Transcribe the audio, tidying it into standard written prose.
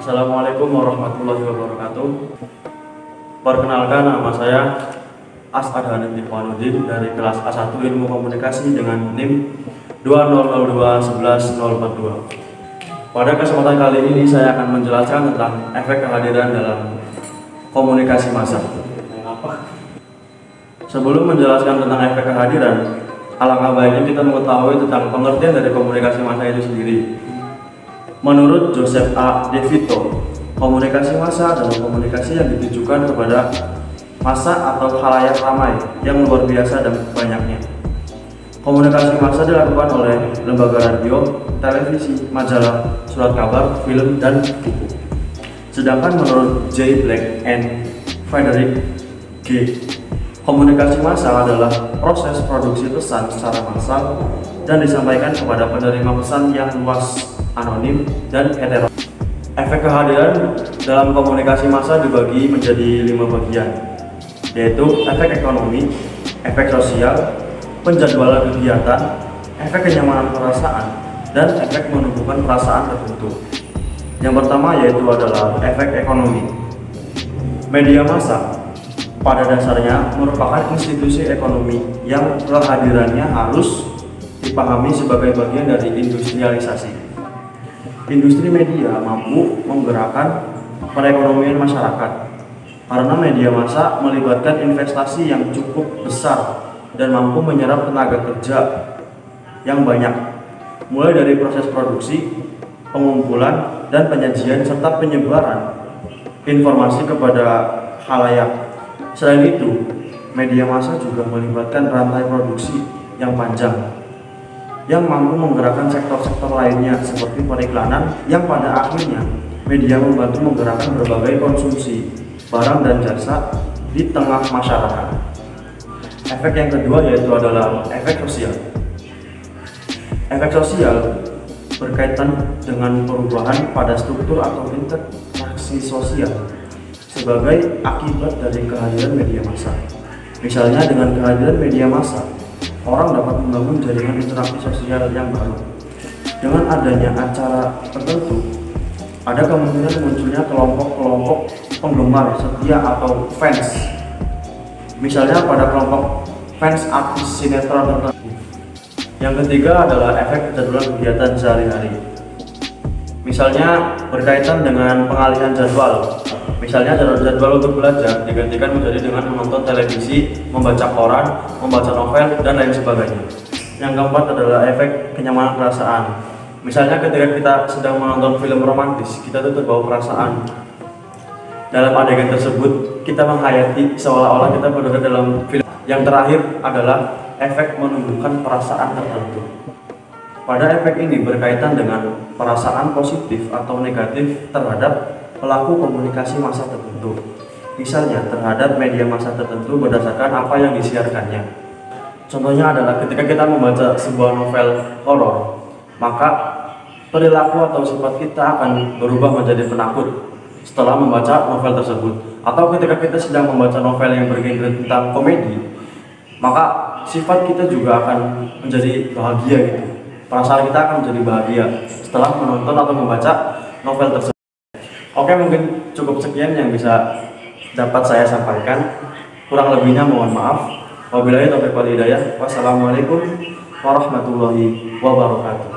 Assalamualaikum warahmatullahi wabarakatuh. Perkenalkan, nama saya As'ad Hanif Ikhwanuddin dari kelas A1 Ilmu Komunikasi dengan NIM 2002111042. Pada kesempatan kali ini saya akan menjelaskan tentang efek kehadiran dalam komunikasi massa. Sebelum menjelaskan tentang efek kehadiran, alangkah baiknya kita mengetahui tentang pengertian dari komunikasi massa itu sendiri. Menurut Joseph A. De Vito, komunikasi massa adalah komunikasi yang ditujukan kepada massa atau khalayak ramai yang luar biasa dan banyaknya. Komunikasi massa dilakukan oleh lembaga radio, televisi, majalah, surat kabar, film, dan buku. Sedangkan menurut J. Black and Frederick G., komunikasi massa adalah proses produksi pesan secara massal dan disampaikan kepada penerima pesan yang luas, anonim, dan hetero. Efek kehadiran dalam komunikasi massa dibagi menjadi 5 bagian, yaitu efek ekonomi, efek sosial, penjadwalan kegiatan, efek kenyamanan perasaan, dan efek menumbuhkan perasaan tertentu. Yang pertama yaitu adalah efek ekonomi. Media massa pada dasarnya merupakan institusi ekonomi yang kehadirannya harus dipahami sebagai bagian dari industrialisasi. Industri media mampu menggerakkan perekonomian masyarakat karena media massa melibatkan investasi yang cukup besar dan mampu menyerap tenaga kerja yang banyak, mulai dari proses produksi, pengumpulan, dan penyajian serta penyebaran informasi kepada khalayak. Selain itu, media massa juga melibatkan rantai produksi yang panjang yang mampu menggerakkan sektor-sektor lainnya seperti periklanan, yang pada akhirnya media membantu menggerakkan berbagai konsumsi barang dan jasa di tengah masyarakat. Efek yang kedua yaitu adalah efek sosial. Efek sosial berkaitan dengan perubahan pada struktur atau interaksi sosial sebagai akibat dari kehadiran media massa. Misalnya dengan kehadiran media massa, orang dapat membangun jaringan interaksi sosial yang baru. Dengan adanya acara tertentu, ada kemungkinan munculnya kelompok-kelompok penggemar setia atau fans. Misalnya pada kelompok fans artis sinetron tertentu. Yang ketiga adalah efek penjadwalan kegiatan sehari-hari. Misalnya berkaitan dengan pengalihan jadwal. Misalnya jadwal untuk belajar digantikan menjadi dengan menonton televisi, membaca koran, membaca novel, dan lain sebagainya. Yang keempat adalah efek kenyamanan perasaan. Misalnya ketika kita sedang menonton film romantis, kita tuh terbawa perasaan. Dalam adegan tersebut, kita menghayati seolah-olah kita berada dalam film. Yang terakhir adalah efek menumbuhkan perasaan tertentu. Pada efek ini berkaitan dengan perasaan positif atau negatif terhadap pelaku komunikasi massa tertentu, misalnya terhadap media massa tertentu berdasarkan apa yang disiarkannya. Contohnya adalah ketika kita membaca sebuah novel horor, maka perilaku atau sifat kita akan berubah menjadi penakut setelah membaca novel tersebut. Atau ketika kita sedang membaca novel yang bergenre tentang komedi, maka sifat kita juga akan menjadi bahagia gitu. Perasaan kita akan menjadi bahagia setelah menonton atau membaca novel tersebut. Oke, mungkin cukup sekian yang bisa dapat saya sampaikan. Kurang lebihnya mohon maaf. Wabillahi taufiq wal hidayah. Wassalamualaikum warahmatullahi wabarakatuh.